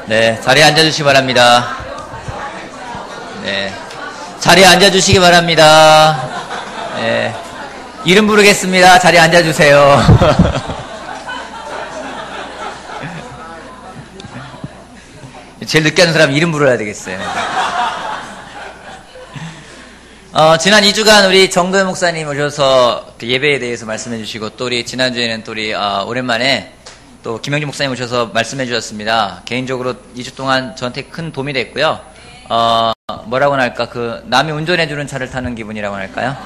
네, 자리에 앉아주시기 바랍니다. 네, 자리에 앉아주시기 바랍니다. 네, 이름 부르겠습니다. 자리에 앉아주세요. 제일 늦게 하는 사람 이름 부르야 되겠어요. 지난 2주간 우리 정도현 목사님 오셔서 그 예배에 대해서 말씀해 주시고, 또 우리 지난주에는 또 우리 오랜만에 또 김영진 목사님 오셔서 말씀해 주셨습니다. 개인적으로 2주 동안 저한테 큰 도움이 됐고요. 뭐라고나 할까, 그 남이 운전해 주는 차를 타는 기분이라고 할까요?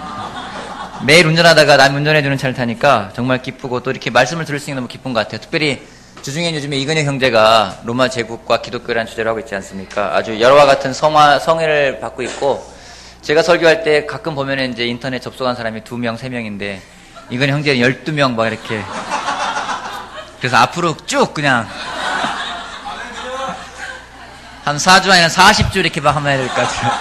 매일 운전하다가 남이 운전해 주는 차를 타니까 정말 기쁘고, 또 이렇게 말씀을 들을 수 있는 너무 기쁜 것 같아요. 특별히 주중에 요즘에 이근혁 형제가 로마 제국과 기독교라는 주제로 하고 있지 않습니까? 아주 여러와 같은 성애를 받고 있고, 제가 설교할 때 가끔 보면은 이제 인터넷 접속한 사람이 2명, 3명인데, 이근혁 형제는 12명 막 이렇게. 그래서 앞으로 쭉 그냥 한 4주 아니라 40주 이렇게 막 하면 될 것 같아요.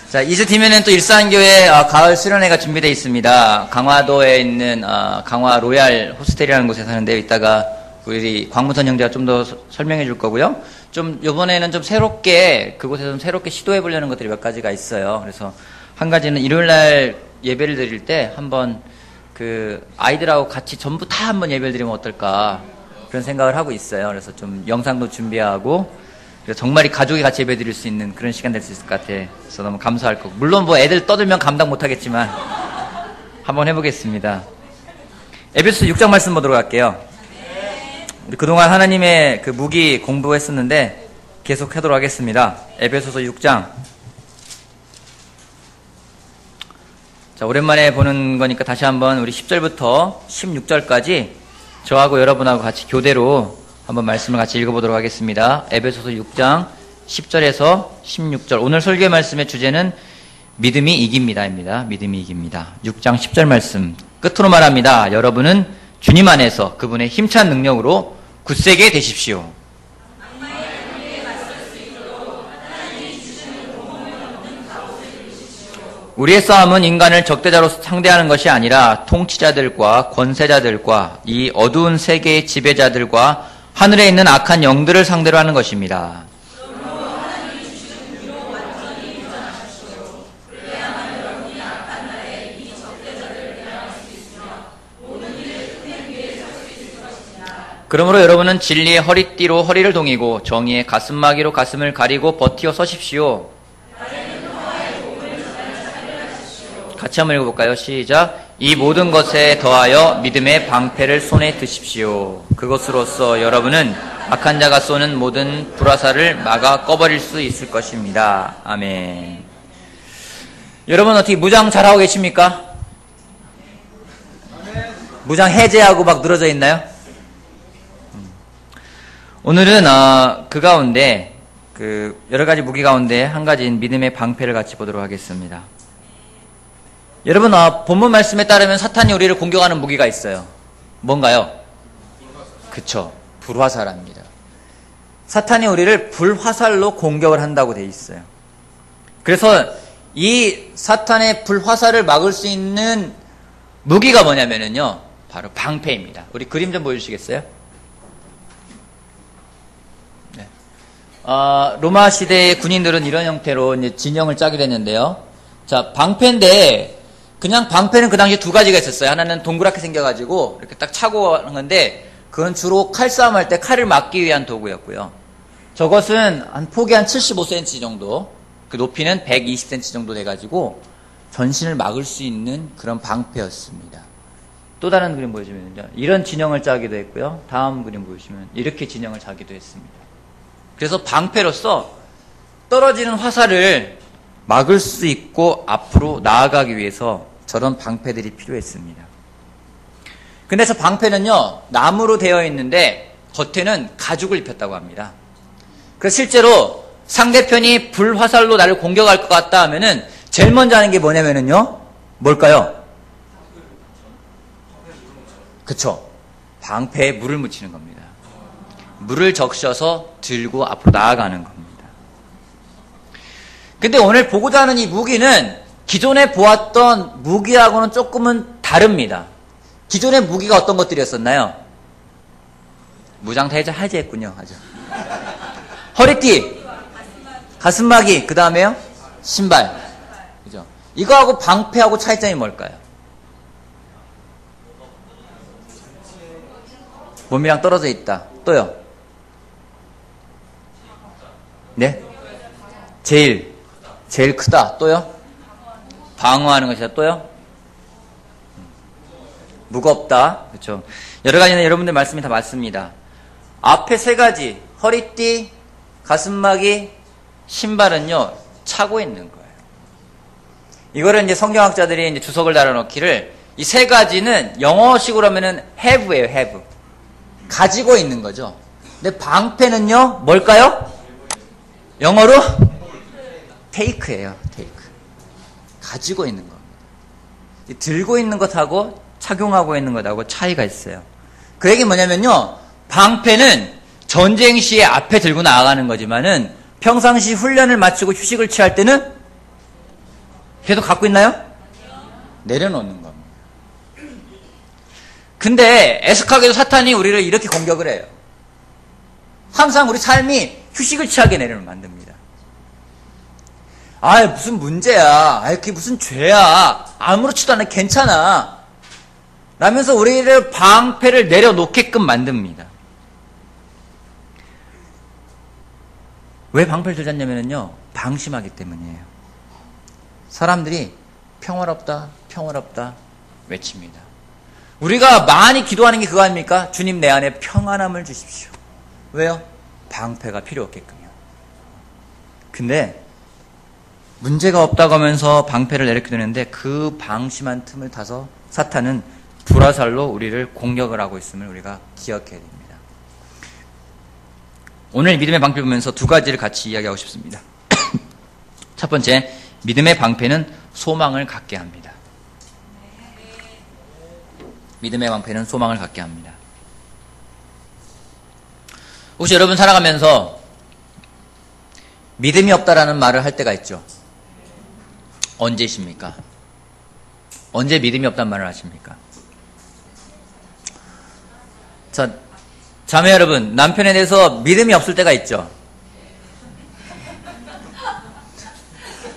자, 2주 뒤면은 또 일산교회 가을 수련회가 준비되어 있습니다. 강화도에 있는 강화 로얄 호스텔이라는 곳에 사는데, 이따가 우리 광무선 형제가 좀 더 설명해 줄 거고요. 좀 요번에는 좀 새롭게, 그곳에서 좀 새롭게 시도해 보려는 것들이 몇 가지가 있어요. 그래서 한 가지는 일요일날 예배를 드릴 때 한번 그 아이들하고 같이 전부 다 한번 예배를 드리면 어떨까, 그런 생각을 하고 있어요. 그래서 좀 영상도 준비하고, 그래서 정말 가족이 같이 예배 드릴 수 있는 그런 시간 될 수 있을 것 같아. 그래서 너무 감사할 거고, 물론 뭐 애들 떠들면 감당 못 하겠지만 한번 해보겠습니다. 에베소서 6장 말씀 보도록 할게요. 우리 그동안 하나님의 그 무기 공부했었는데 계속 하도록 하겠습니다. 에베소서 6장. 자, 오랜만에 보는 거니까 다시 한번 우리 10절부터 16절까지 저하고 여러분하고 같이 교대로 한번 말씀을 같이 읽어보도록 하겠습니다. 에베소서 6장 10절에서 16절. 오늘 설교의 말씀의 주제는 믿음이 이깁니다입니다. 믿음이 이깁니다. 6장 10절 말씀 끝으로 말합니다. 여러분은 주님 안에서 그분의 힘찬 능력으로 굳세게 되십시오. 우리의 싸움은 인간을 적대자로 상대하는 것이 아니라 통치자들과 권세자들과 이 어두운 세계의 지배자들과 하늘에 있는 악한 영들을 상대로 하는 것입니다. 그러므로 여러분은 진리의 허리띠로 허리를 동이고 정의의 가슴마기로 가슴을 가리고 버티어 서십시오. 같이 한번 읽어볼까요? 시작. 이 모든 것에 더하여 믿음의 방패를 손에 드십시오. 그것으로써 여러분은 악한 자가 쏘는 모든 불화살을 막아 꺼버릴 수 있을 것입니다. 아멘. 여러분 어떻게 무장 잘하고 계십니까? 무장 해제하고 막 늘어져 있나요? 오늘은 그 가운데 그 여러 가지 무기 가운데 한 가지인 믿음의 방패를 같이 보도록 하겠습니다. 여러분 본문 말씀에 따르면 사탄이 우리를 공격하는 무기가 있어요. 뭔가요? 그쵸, 불화살입니다. 사탄이 우리를 불화살로 공격을 한다고 돼 있어요. 그래서 이 사탄의 불화살을 막을 수 있는 무기가 뭐냐면요, 바로 방패입니다. 우리 그림 좀 보여주시겠어요? 로마 시대의 군인들은 이런 형태로 이제 진영을 짜게 됐는데요. 자, 방패인데, 그냥 방패는 그 당시에 두 가지가 있었어요. 하나는 동그랗게 생겨가지고, 이렇게 딱 차고 하는 건데, 그건 주로 칼싸움 할 때 칼을 막기 위한 도구였고요. 저것은 한 폭이 한 75cm 정도, 그 높이는 120cm 정도 돼가지고, 전신을 막을 수 있는 그런 방패였습니다. 또 다른 그림 보여주면요, 이런 진영을 짜기도 했고요. 다음 그림 보여주시면, 이렇게 진영을 짜기도 했습니다. 그래서 방패로서 떨어지는 화살을 막을 수 있고 앞으로 나아가기 위해서 저런 방패들이 필요했습니다. 근데 저 방패는요, 나무로 되어 있는데 겉에는 가죽을 입혔다고 합니다. 그래서 실제로 상대편이 불화살로 나를 공격할 것 같다 하면은 제일 먼저 하는 게 뭐냐면은요, 뭘까요? 그쵸, 방패에 물을 묻히는 겁니다. 물을 적셔서 들고 앞으로 나아가는 겁니다. 근데 오늘 보고자 하는 이 무기는 기존에 보았던 무기하고는 조금은 다릅니다. 기존의 무기가 어떤 것들이었었나요? 무장타 해제했군요. 아주. 허리띠, 가슴막이, 그 다음에요? 신발. 그죠? 이거하고 방패하고 차이점이 뭘까요? 몸이랑 떨어져 있다. 또요? 네? 제일 크다. 또요? 방어하는 것이다. 또요? 무겁다. 그렇죠. 여러 가지는 여러분들 말씀이 다 맞습니다. 앞에 세 가지, 허리띠, 가슴막이, 신발은요, 차고 있는 거예요. 이거를 이제 성경학자들이 이제 주석을 달아놓기를, 이 세 가지는 영어식으로 하면은 have예요, have. 가지고 있는 거죠. 근데 방패는요, 뭘까요? 영어로? take예요, take. 가지고 있는 겁니다. 들고 있는 것하고 착용하고 있는 것하고 차이가 있어요. 그 얘기는 뭐냐면요, 방패는 전쟁 시에 앞에 들고 나아가는 거지만은 평상시 훈련을 마치고 휴식을 취할 때는 계속 갖고 있나요? 내려놓는 겁니다. 근데 애석하게도 사탄이 우리를 이렇게 공격을 해요. 항상 우리 삶이 휴식을 취하게 내려놓으면 만듭니다. 아, 무슨 문제야. 아, 그게 무슨 죄야. 아무렇지도 않아. 괜찮아. 라면서 우리를 방패를 내려놓게끔 만듭니다. 왜 방패를 들자냐면요, 방심하기 때문이에요. 사람들이 평화롭다, 평화롭다 외칩니다. 우리가 많이 기도하는 게 그거 아닙니까? 주님 내 안에 평안함을 주십시오. 왜요? 방패가 필요 없게끔요. 근데 문제가 없다고 하면서 방패를 내려놓게 되는데 그 방심한 틈을 타서 사탄은 불화살로 우리를 공격을 하고 있음을 우리가 기억해야 됩니다. 오늘 믿음의 방패를 보면서 두 가지를 같이 이야기하고 싶습니다. 첫 번째, 믿음의 방패는 소망을 갖게 합니다. 믿음의 방패는 소망을 갖게 합니다. 혹시 여러분 살아가면서 믿음이 없다라는 말을 할 때가 있죠? 언제십니까? 언제 믿음이 없다는 말을 하십니까? 자, 자매 여러분, 남편에 대해서 믿음이 없을 때가 있죠?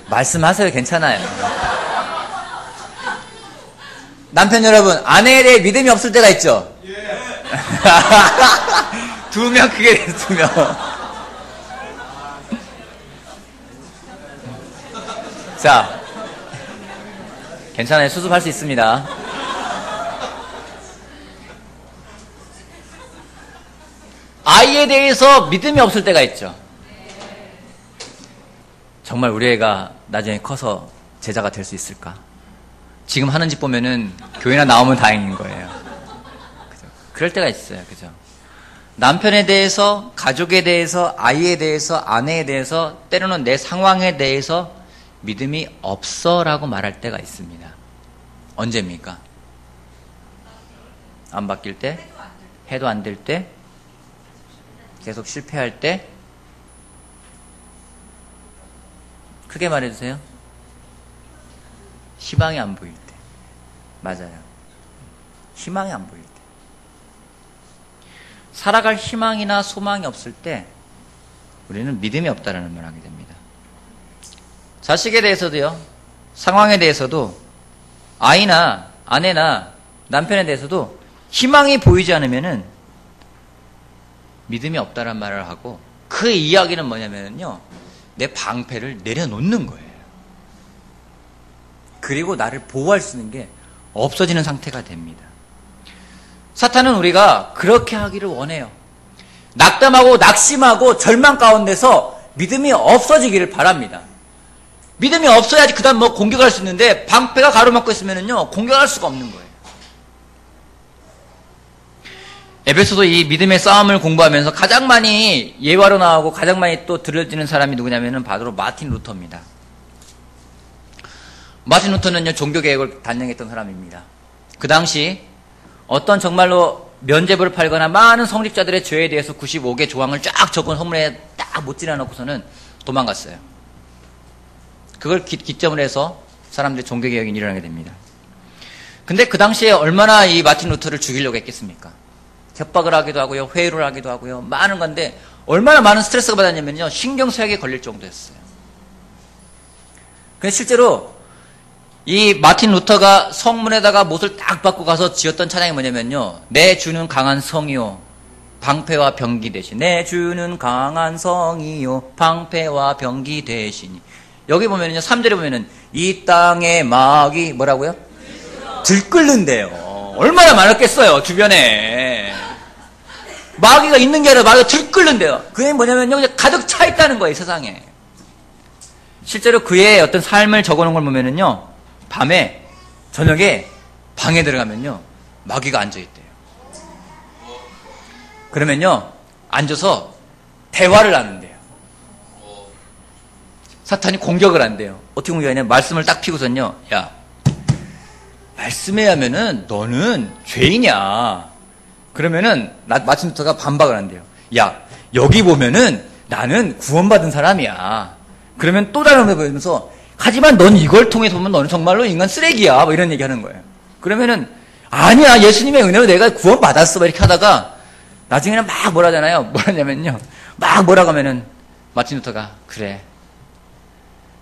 말씀하세요. 괜찮아요. 남편 여러분, 아내에 대해 믿음이 없을 때가 있죠? 두 명 크게 돼서 두 명. 자, 괜찮아요. 수습할 수 있습니다. 아이에 대해서 믿음이 없을 때가 있죠. 정말 우리 애가 나중에 커서 제자가 될 수 있을까? 지금 하는 짓 보면은 교회나 나오면 다행인 거예요. 그죠? 그럴 때가 있어요. 그죠? 남편에 대해서, 가족에 대해서, 아이에 대해서, 아내에 대해서, 때로는 내 상황에 대해서 믿음이 없어라고 말할 때가 있습니다. 언제입니까? 안 바뀔 때? 해도 안 될 때? 계속 실패할 때? 크게 말해주세요. 희망이 안 보일 때. 맞아요. 희망이 안 보일 때. 살아갈 희망이나 소망이 없을 때 우리는 믿음이 없다라는 말을 하게 됩니다. 자식에 대해서도요, 상황에 대해서도, 아이나 아내나 남편에 대해서도 희망이 보이지 않으면은 믿음이 없다라는 말을 하고, 그 이야기는 뭐냐면요, 내 방패를 내려놓는 거예요. 그리고 나를 보호할 수 있는 게 없어지는 상태가 됩니다. 사탄은 우리가 그렇게 하기를 원해요. 낙담하고 낙심하고 절망 가운데서 믿음이 없어지기를 바랍니다. 믿음이 없어야지 그 다음 뭐 공격할 수 있는데, 방패가 가로막고 있으면요 공격할 수가 없는 거예요. 에베소도 이 믿음의 싸움을 공부하면서 가장 많이 예화로 나오고 가장 많이 또 들려지는 사람이 누구냐면은 바로 마틴 루터입니다. 마틴 루터는요, 종교개혁을 단행했던 사람입니다. 그 당시 어떤 정말로 면죄부를 팔거나 많은 성직자들의 죄에 대해서 95개 조항을 쫙 적은 선문에 딱 못질러 놓고서는 도망갔어요. 그걸 기점으로 해서 사람들의 종교개혁이 일어나게 됩니다. 근데 그 당시에 얼마나 이 마틴 루터를 죽이려고 했겠습니까? 협박을 하기도 하고요, 회유를 하기도 하고요, 많은 건데 얼마나 많은 스트레스가 받았냐면요, 신경쇠약에 걸릴 정도였어요. 근데 실제로 이 마틴 루터가 성문에다가 못을 딱 받고 가서 지었던 찬양이 뭐냐면요, 내 주는 강한 성이요 방패와 병기 대신, 내 주는 강한 성이요 방패와 병기 대신이. 여기 보면요, 3절에 보면은 이 땅의 마귀 뭐라고요? 들끓는데요. 얼마나 많았겠어요, 주변에. 마귀가 있는 게 아니라 마귀가 들끓는데요. 그게 뭐냐면요, 그냥 가득 차 있다는 거예요, 세상에. 실제로 그의 어떤 삶을 적어놓은 걸 보면은요, 밤에, 저녁에 방에 들어가면요, 마귀가 앉아있대요. 그러면요, 앉아서 대화를 하는데요. 사탄이 공격을 한대요. 어떻게 공격하냐? 말씀을 딱 피고선요, 야, 말씀해야 하면은 너는 죄이냐? 그러면은 마틴 루터가 반박을 한대요. 야, 여기 보면은 나는 구원받은 사람이야. 그러면 또 다른 걸 보면서, 하지만 넌 이걸 통해서 보면 너는 정말로 인간 쓰레기야. 뭐 이런 얘기 하는 거예요. 그러면은 아니야, 예수님의 은혜로 내가 구원받았어. 막 이렇게 하다가 나중에는 막 뭐라 하잖아요. 뭐라냐면요, 막 뭐라고 하면은 마틴 루터가 그래,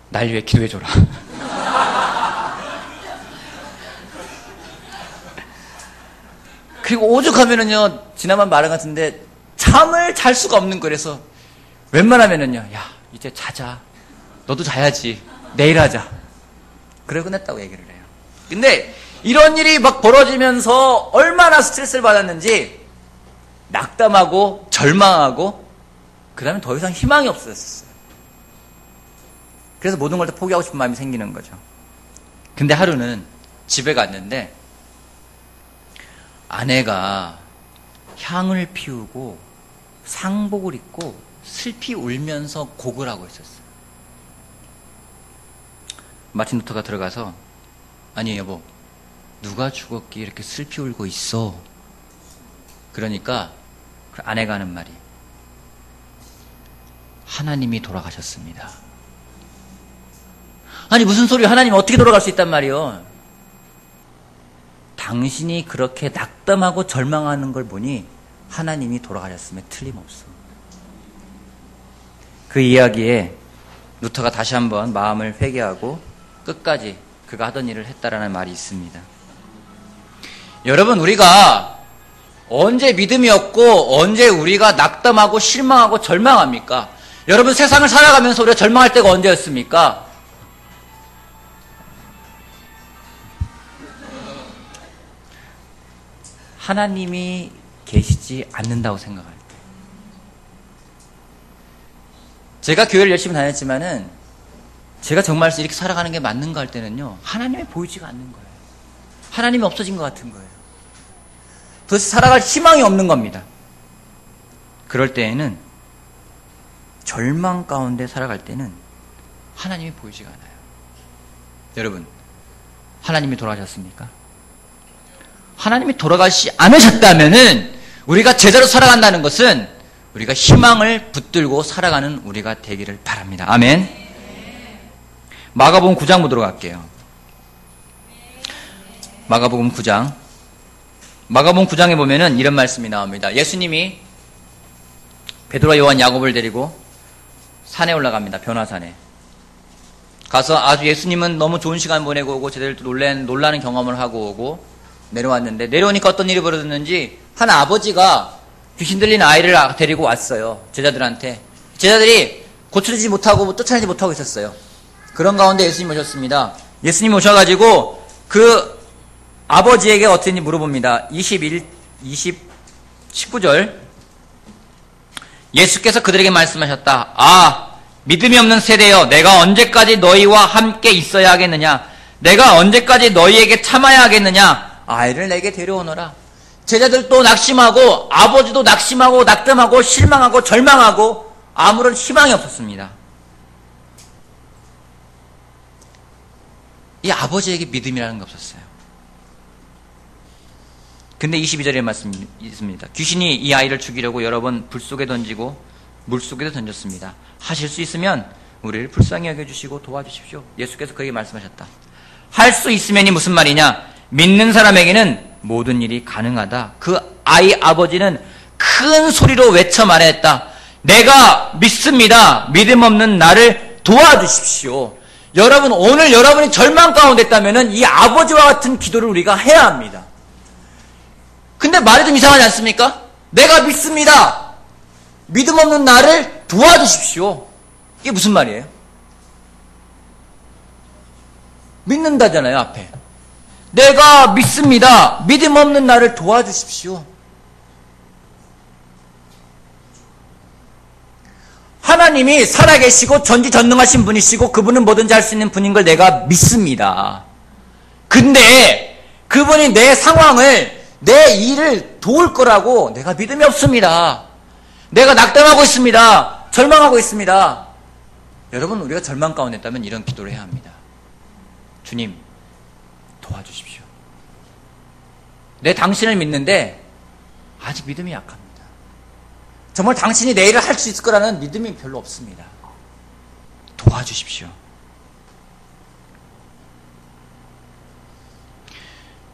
날 위해 기도해줘라. 그리고 오죽하면은요, 지난번 말한 것 같은데 잠을 잘 수가 없는 거라서 웬만하면은요, 야, 이제 자자. 너도 자야지. 내일 하자. 그래 끝냈다고 얘기를 해요. 근데 이런 일이 막 벌어지면서 얼마나 스트레스를 받았는지 낙담하고 절망하고 그 다음에 더 이상 희망이 없어졌어요. 그래서 모든 걸 다 포기하고 싶은 마음이 생기는 거죠. 근데 하루는 집에 갔는데 아내가 향을 피우고 상복을 입고 슬피 울면서 곡을 하고 있었어요. 마틴 루터가 들어가서 아니 여보, 누가 죽었기에 이렇게 슬피 울고 있어? 그러니까 그 아내가 하는 말이 하나님이 돌아가셨습니다. 아니 무슨 소리야, 하나님이 어떻게 돌아갈 수 있단 말이요? 당신이 그렇게 낙담하고 절망하는 걸 보니 하나님이 돌아가셨음에 틀림없어. 그 이야기에 루터가 다시 한번 마음을 회개하고 끝까지 그가 하던 일을 했다라는 말이 있습니다. 여러분, 우리가 언제 믿음이 없고 언제 우리가 낙담하고 실망하고 절망합니까? 여러분, 세상을 살아가면서 우리가 절망할 때가 언제였습니까? 하나님이 계시지 않는다고 생각할 때. 제가 교회를 열심히 다녔지만은 제가 정말 이렇게 살아가는 게 맞는가 할 때는요, 하나님이 보이지가 않는 거예요. 하나님이 없어진 것 같은 거예요. 도대체 살아갈 희망이 없는 겁니다. 그럴 때에는, 절망 가운데 살아갈 때는 하나님이 보이지가 않아요. 여러분, 하나님이 돌아가셨습니까? 하나님이 돌아가시지 않으셨다면은 우리가 제대로 살아간다는 것은 우리가 희망을 붙들고 살아가는 우리가 되기를 바랍니다. 아멘. 마가복음 9장 보도록 할게요. 마가복음 9장. 마가복음 9장에 보면은 이런 말씀이 나옵니다. 예수님이 베드로와 요한, 야곱을 데리고 산에 올라갑니다. 변화산에. 가서 아주 예수님은 너무 좋은 시간 보내고 오고 제대로 놀라는 경험을 하고 오고 내려왔는데, 내려오니까 어떤 일이 벌어졌는지 한 아버지가 귀신 들린 아이를 데리고 왔어요. 제자들한테. 제자들이 고쳐지지 못하고 쫓아내지 못하고 있었어요. 그런 가운데 예수님 오셨습니다. 예수님 오셔가지고 그 아버지에게 어떻게 물어봅니다. 19절. 예수께서 그들에게 말씀하셨다. 아, 믿음이 없는 세대여, 내가 언제까지 너희와 함께 있어야 하겠느냐? 내가 언제까지 너희에게 참아야 하겠느냐? 아이를 내게 데려오너라. 제자들도 낙심하고 아버지도 낙심하고 낙담하고 실망하고 절망하고 아무런 희망이 없었습니다. 이 아버지에게 믿음이라는 게 없었어요. 근데 22절에 말씀이 있습니다. 귀신이 이 아이를 죽이려고 여러 번 불 속에 던지고 물 속에도 던졌습니다. 하실 수 있으면 우리를 불쌍히 여겨주시고 도와주십시오. 예수께서 그에게 말씀하셨다. 할 수 있으면이 무슨 말이냐? 믿는 사람에게는 모든 일이 가능하다. 그 아버지는 큰 소리로 외쳐 말했다. 내가 믿습니다. 믿음 없는 나를 도와주십시오. 여러분, 오늘 여러분이 절망 가운데 있다면 이 아버지와 같은 기도를 우리가 해야 합니다. 근데 말이 좀 이상하지 않습니까? 내가 믿습니다. 믿음 없는 나를 도와주십시오. 이게 무슨 말이에요? 믿는다잖아요, 앞에. 내가 믿습니다. 믿음 없는 나를 도와주십시오. 하나님이 살아계시고 전지전능하신 분이시고 그분은 뭐든지 할 수 있는 분인 걸 내가 믿습니다. 근데 그분이 내 상황을, 내 일을 도울 거라고 내가 믿음이 없습니다. 내가 낙담하고 있습니다. 절망하고 있습니다. 여러분, 우리가 절망 가운데 있다면 이런 기도를 해야 합니다. 주님, 도와주십시오. 내 당신을 믿는데 아직 믿음이 약합니다. 정말 당신이 내 일을 할 수 있을 거라는 믿음이 별로 없습니다. 도와주십시오.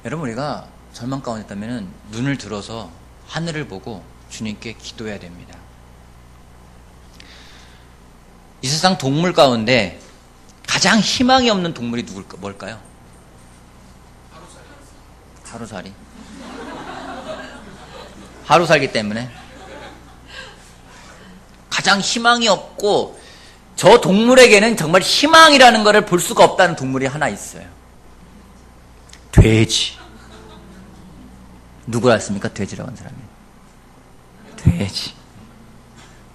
여러분, 우리가 절망 가운데 있다면 눈을 들어서 하늘을 보고 주님께 기도해야 됩니다. 이 세상 동물 가운데 가장 희망이 없는 동물이 뭘까요? 하루살이. 하루살기 때문에 가장 희망이 없고, 저 동물에게는 정말 희망이라는 것을 볼 수가 없다는 동물이 하나 있어요. 돼지. 누구 알습니까? 돼지라고 하는 사람이. 돼지.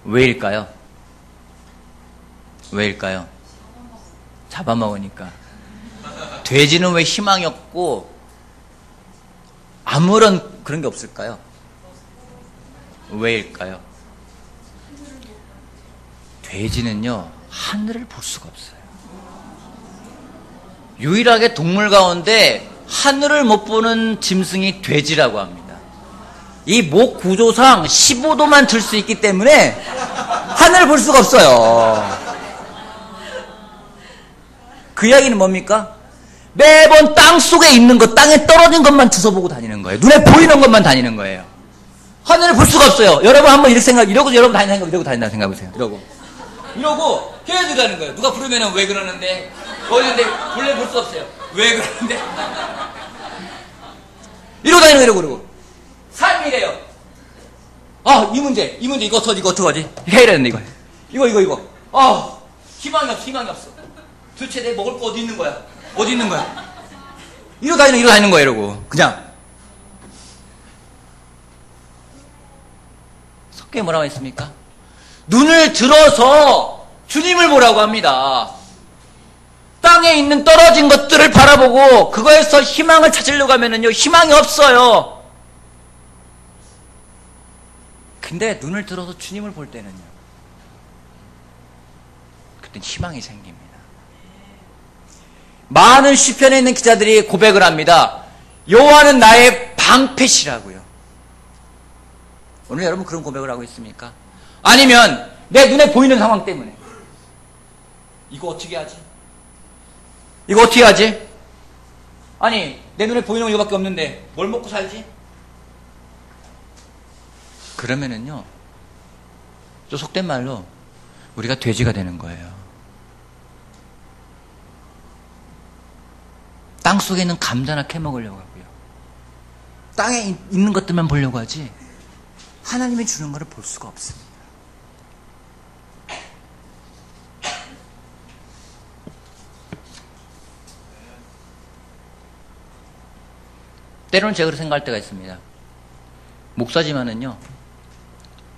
왜일까요? 왜일까요? 잡아먹으니까. 돼지는 왜 희망이 없고 아무런 그런 게 없을까요? 왜일까요? 돼지는요, 하늘을 볼 수가 없어요. 유일하게 동물 가운데 하늘을 못 보는 짐승이 돼지라고 합니다. 이 목 구조상 15도만 들 수 있기 때문에 하늘을 볼 수가 없어요. 그 이야기는 뭡니까? 매번 땅 속에 있는 것, 땅에 떨어진 것만 주워보고 다니는 거예요. 눈에 보이는 것만 다니는 거예요. 하늘을 볼 수가 없어요. 여러분 한번 이러고 여러분 다니는 생각, 이러고 다닌다는 생각해보세요. 이러고 계속 다니는 거예요. 누가 부르면은 왜 그러는데? 어디는데? 본래 볼 수 없어요. 왜 그러는데? 이러고 다니는 거예요, 이러고. 삶이래요. 아, 이 문제, 이거 어떡하지? 해야 되는데, 이거. 아, 희망이 없어. 도대체 내 먹을 거 어디 있는 거야? 이러고 다니는 거예요, 이러고. 그냥. 성경에 뭐라고 했습니까? 눈을 들어서 주님을 보라고 합니다. 땅에 있는 떨어진 것들을 바라보고 그거에서 희망을 찾으려고 하면은요, 희망이 없어요. 근데 눈을 들어서 주님을 볼 때는요, 그땐 희망이 생깁니다. 많은 시편에 있는 기자들이 고백을 합니다. 여호와는 나의 방패시라고요. 오늘 여러분 그런 고백을 하고 있습니까? 아니면 내 눈에 보이는 상황 때문에 이거 어떻게 하지? 아니, 내 눈에 보이는 건 이거밖에 없는데 뭘 먹고 살지? 그러면은요, 또 속된 말로 우리가 돼지가 되는 거예요. 땅 속에 있는 감자나 캐먹으려고 하고요, 땅에 있는 것들만 보려고 하지 하나님이 주는 것을 볼 수가 없습니다. 때로는 제가 그렇게 생각할 때가 있습니다. 목사지만은요,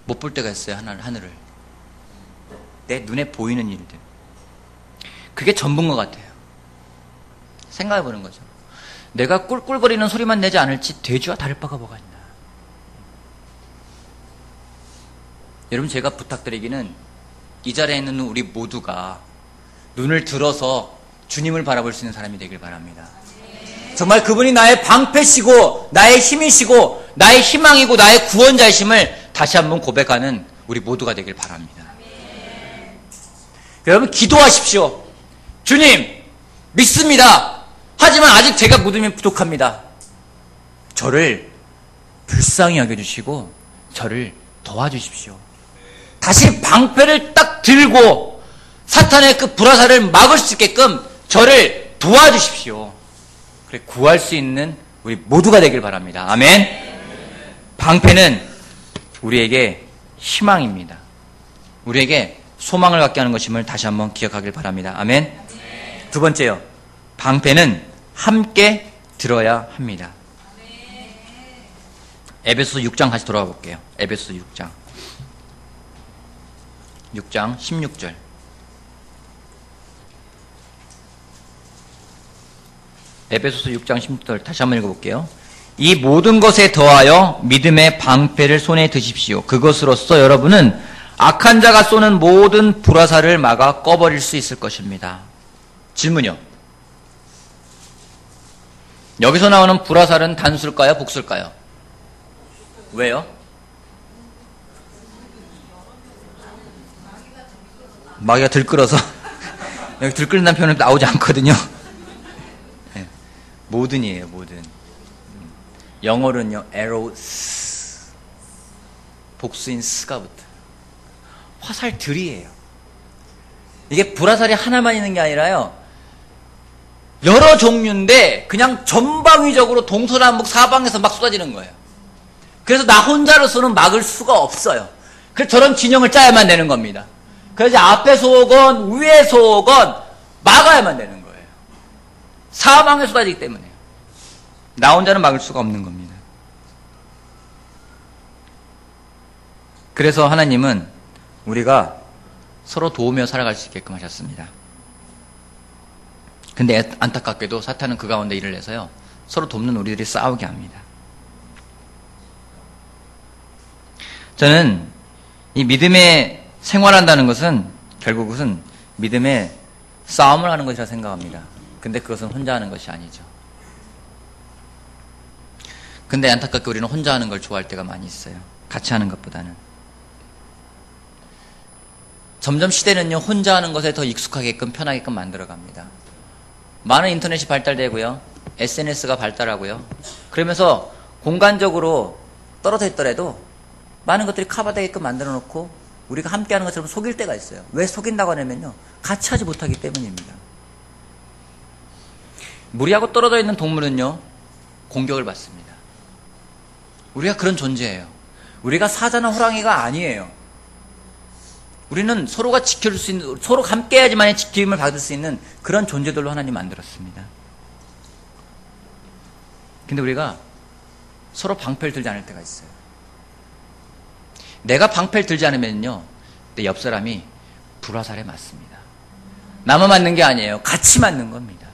못 볼 때가 있어요, 하늘을. 내 눈에 보이는 일들. 그게 전부인 것 같아요. 생각해 보는 거죠. 내가 꿀꿀거리는 소리만 내지 않을지 돼지와 다를 바가 뭐가 있나. 여러분, 제가 부탁드리기는 이 자리에 있는 우리 모두가 눈을 들어서 주님을 바라볼 수 있는 사람이 되길 바랍니다. 정말 그분이 나의 방패시고 나의 힘이시고 나의 희망이고 나의 구원자이심을 다시 한번 고백하는 우리 모두가 되길 바랍니다. 여러분, 기도하십시오. 주님, 믿습니다. 하지만 아직 제가 믿음이 부족합니다. 저를 불쌍히 여겨주시고 저를 도와주십시오. 다시 방패를 딱 들고 사탄의 그 불화살을 막을 수 있게끔 저를 도와주십시오. 그래 구할 수 있는 우리 모두가 되길 바랍니다. 아멘. 방패는 우리에게 희망입니다. 우리에게 소망을 갖게 하는 것임을 다시 한번 기억하길 바랍니다. 아멘. 두 번째요. 방패는 함께 들어야 합니다. 에베소서 6장 다시 돌아가 볼게요. 에베소서 6장 16절. 에베소서 6장 16절 다시 한번 읽어볼게요. 이 모든 것에 더하여 믿음의 방패를 손에 드십시오. 그것으로써 여러분은 악한 자가 쏘는 모든 불화살을 막아 꺼버릴 수 있을 것입니다. 질문이요. 여기서 나오는 불화살은 단수일까요? 복수일까요? 왜요? 마귀가 들끓어서 여기 들끓는다는 표현은 나오지 않거든요. 네. 모든이에요. 모든. 영어로는요. arrows. 복수인 스가 붙어요. 화살들이에요. 이게 불화살이 하나만 있는 게 아니라요. 여러 종류인데 그냥 전방위적으로 동서남북 사방에서 막 쏟아지는 거예요. 그래서 나 혼자로서는 막을 수가 없어요. 그래서 저런 진영을 짜야만 되는 겁니다. 그래서 앞에서 오건 위에서 오건 막아야만 되는 거예요. 사방에 쏟아지기 때문에 나 혼자는 막을 수가 없는 겁니다. 그래서 하나님은 우리가 서로 도우며 살아갈 수 있게끔 하셨습니다. 근데 안타깝게도 사탄은 그 가운데 일을 해서요. 서로 돕는 우리들이 싸우게 합니다. 저는 이 믿음의 생활한다는 것은 결국은 믿음의 싸움을 하는 것이라 생각합니다. 근데 그것은 혼자 하는 것이 아니죠. 근데 안타깝게 우리는 혼자 하는 걸 좋아할 때가 많이 있어요. 같이 하는 것보다는. 점점 시대는요, 혼자 하는 것에 더 익숙하게끔 편하게끔 만들어갑니다. 많은 인터넷이 발달되고요, SNS가 발달하고요. 그러면서 공간적으로 떨어져 있더라도 많은 것들이 커버되게끔 만들어 놓고 우리가 함께 하는 것처럼 속일 때가 있어요. 왜 속인다고 하냐면요, 같이 하지 못하기 때문입니다. 무리하고 떨어져 있는 동물은요, 공격을 받습니다. 우리가 그런 존재예요. 우리가 사자나 호랑이가 아니에요. 우리는 서로가 지켜줄 수 있는, 서로 함께 해야지만 지킴을 받을 수 있는 그런 존재들로 하나님 만들었습니다. 근데 우리가 서로 방패를 들지 않을 때가 있어요. 내가 방패를 들지 않으면요, 내 옆 사람이 불화살에 맞습니다. 나만 맞는 게 아니에요. 같이 맞는 겁니다.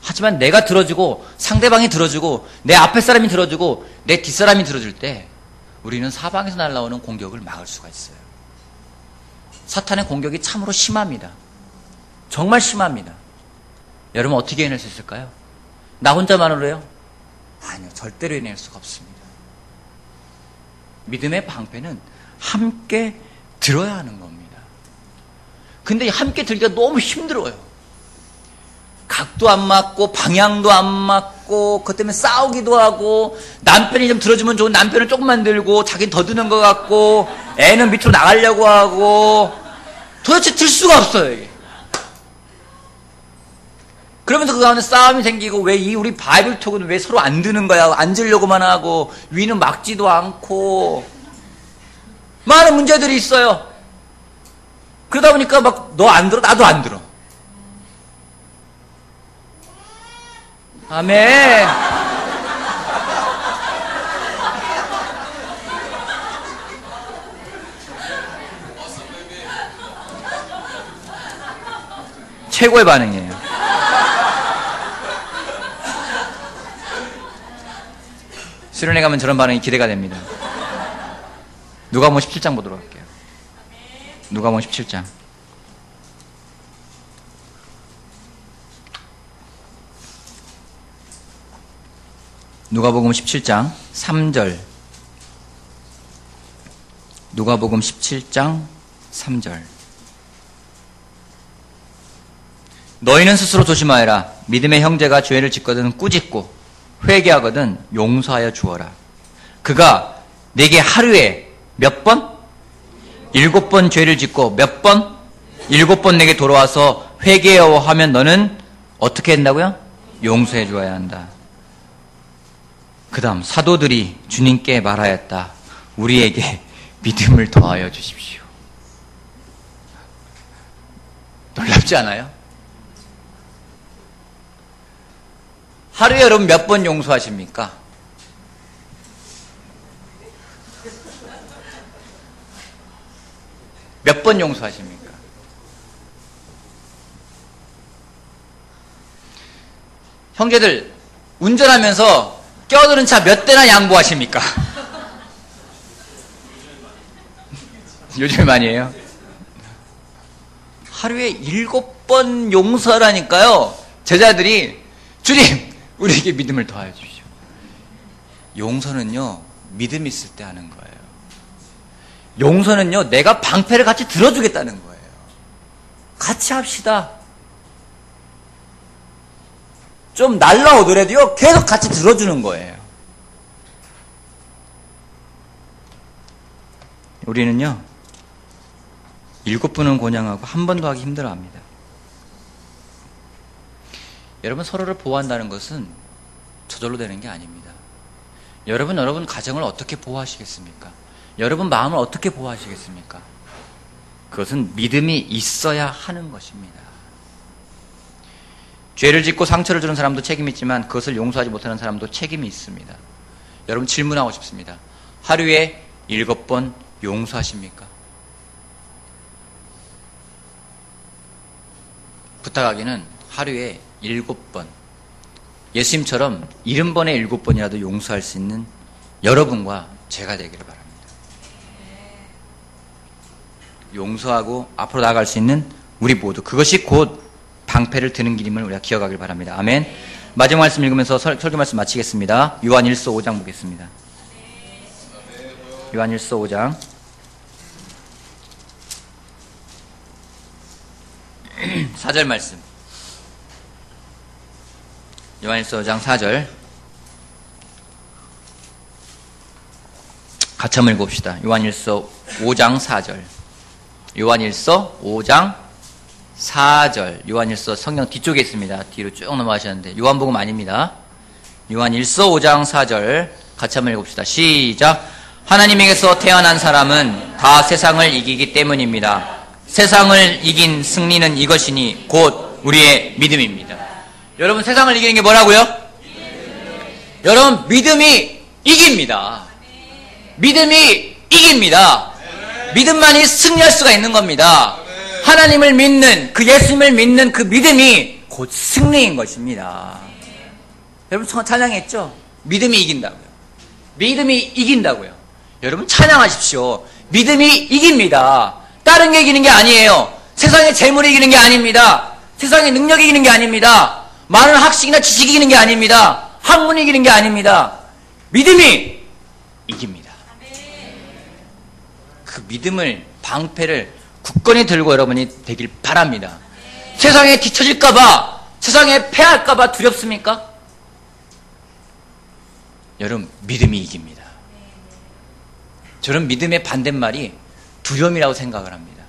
하지만 내가 들어주고, 상대방이 들어주고, 내 앞에 사람이 들어주고, 내 뒷사람이 들어줄 때 우리는 사방에서 날아오는 공격을 막을 수가 있어요. 사탄의 공격이 참으로 심합니다. 정말 심합니다. 여러분 어떻게 해낼 수 있을까요? 나 혼자만으로요? 아니요, 절대로 해낼 수가 없습니다. 믿음의 방패는 함께 들어야 하는 겁니다. 근데 함께 들기가 너무 힘들어요. 각도 안 맞고 방향도 안 맞고 그것 때문에 싸우기도 하고, 남편이 좀 들어주면 좋은 남편은 조금만 들고 자기는 더 드는 것 같고, 애는 밑으로 나가려고 하고, 도대체 들 수가 없어요, 이게. 그러면서 그 가운데 싸움이 생기고, 왜 우리 바이블톡은 왜 서로 안 드는 거야? 앉으려고만 하고, 위는 막지도 않고, 많은 문제들이 있어요. 그러다 보니까 막, 너 안 들어? 나도 안 들어. 아멘. 최고의 반응이에요. 수련회 가면 저런 반응이 기대가 됩니다. 누가복음 17장 보도록 할게요. 누가복음 17장. 누가복음 17장 3절. 누가복음 17장 3절. 너희는 스스로 조심하여라. 믿음의 형제가 죄를 짓거든 꾸짖고 회개하거든 용서하여 주어라. 그가 내게 하루에 몇 번? 7번 죄를 짓고 몇 번? 7번 내게 돌아와서 회개하여 하면 너는 어떻게 한다고요? 용서해 주어야 한다. 그 다음 사도들이 주님께 말하였다. 우리에게 믿음을 더하여 주십시오. 놀랍지 않아요? 하루에 여러분 몇 번 용서하십니까? 몇 번 용서하십니까? 형제들, 운전하면서 껴드는 차 몇 대나 양보하십니까? 요즘 많이 해요. 하루에 7번 용서라니까요. 제자들이 주님, 우리에게 믿음을 더하여 주십시오. 용서는요, 믿음 있을 때 하는 거예요. 용서는요, 내가 방패를 같이 들어주겠다는 거예요. 같이 합시다. 좀 날라오더라도요, 계속 같이 들어주는 거예요. 우리는요, 7번은 곤양하고 한 번도 하기 힘들어 합니다. 여러분, 서로를 보호한다는 것은 저절로 되는 게 아닙니다. 여러분 가정을 어떻게 보호하시겠습니까? 여러분 마음을 어떻게 보호하시겠습니까? 그것은 믿음이 있어야 하는 것입니다. 죄를 짓고 상처를 주는 사람도 책임이 있지만 그것을 용서하지 못하는 사람도 책임이 있습니다. 여러분, 질문하고 싶습니다. 하루에 7번 용서하십니까? 부탁하기는 하루에 7번, 예수님처럼 70번에 7번이라도 용서할 수 있는 여러분과 제가 되기를 바랍니다. 용서하고 앞으로 나아갈 수 있는 우리 모두, 그것이 곧 방패를 드는 길임을 우리가 기억하길 바랍니다. 아멘. 마지막 말씀 읽으면서 설교 말씀 마치겠습니다. 요한일서 5장 보겠습니다. 요한일서 5장 4절 말씀. 요한일서 5장 4절 같이 한번 읽어봅시다. 요한일서 5장 4절. 요한일서 5장 4절. 요한일서 성경 뒤쪽에 있습니다. 뒤로 쭉 넘어가셨는데 요한복음 아닙니다. 요한일서 5장 4절 같이 한번 읽어봅시다. 시작. 하나님에게서 태어난 사람은 다 세상을 이기기 때문입니다. 세상을 이긴 승리는 이것이니 곧 우리의 믿음입니다. 여러분, 세상을 이기는 게 뭐라고요? 여러분, 믿음이 이깁니다. 믿음이 이깁니다. 믿음만이 승리할 수가 있는 겁니다. 하나님을 믿는, 그 예수님을 믿는 그 믿음이 곧 승리인 것입니다. 여러분, 찬양했죠? 믿음이 이긴다고요. 믿음이 이긴다고요. 여러분, 찬양하십시오. 믿음이 이깁니다. 다른 게 이기는 게 아니에요. 세상의 재물이 이기는 게 아닙니다. 세상의 능력이 이기는 게 아닙니다. 많은 학식이나 지식이 이기는 게 아닙니다. 학문이 이기는 게 아닙니다. 믿음이 이깁니다. 그 믿음을, 방패를 굳건히 들고 여러분이 되길 바랍니다. 세상에 뒤처질까봐, 세상에 패할까봐 두렵습니까? 여러분, 믿음이 이깁니다. 저는 믿음의 반대말이 두려움이라고 생각을 합니다.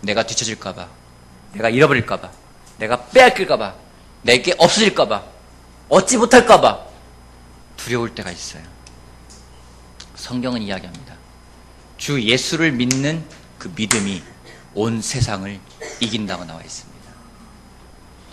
내가 뒤처질까봐, 내가 잃어버릴까봐, 내가 빼앗길까봐, 내게 없어질까봐, 얻지 못할까봐 두려울 때가 있어요. 성경은 이야기합니다. 주 예수를 믿는 그 믿음이 온 세상을 이긴다고 나와 있습니다.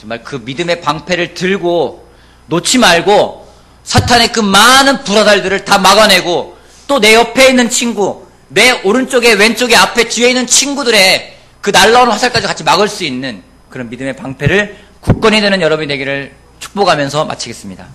정말 그 믿음의 방패를 들고 놓지 말고 사탄의 그 많은 불화살들을 다 막아내고 또 내 옆에 있는 친구, 내 오른쪽에 왼쪽에 앞에 뒤에 있는 친구들의 그 날라오는 화살까지 같이 막을 수 있는 그런 믿음의 방패를 굳건히 드는 여러분이 되기를 축복하면서 마치겠습니다.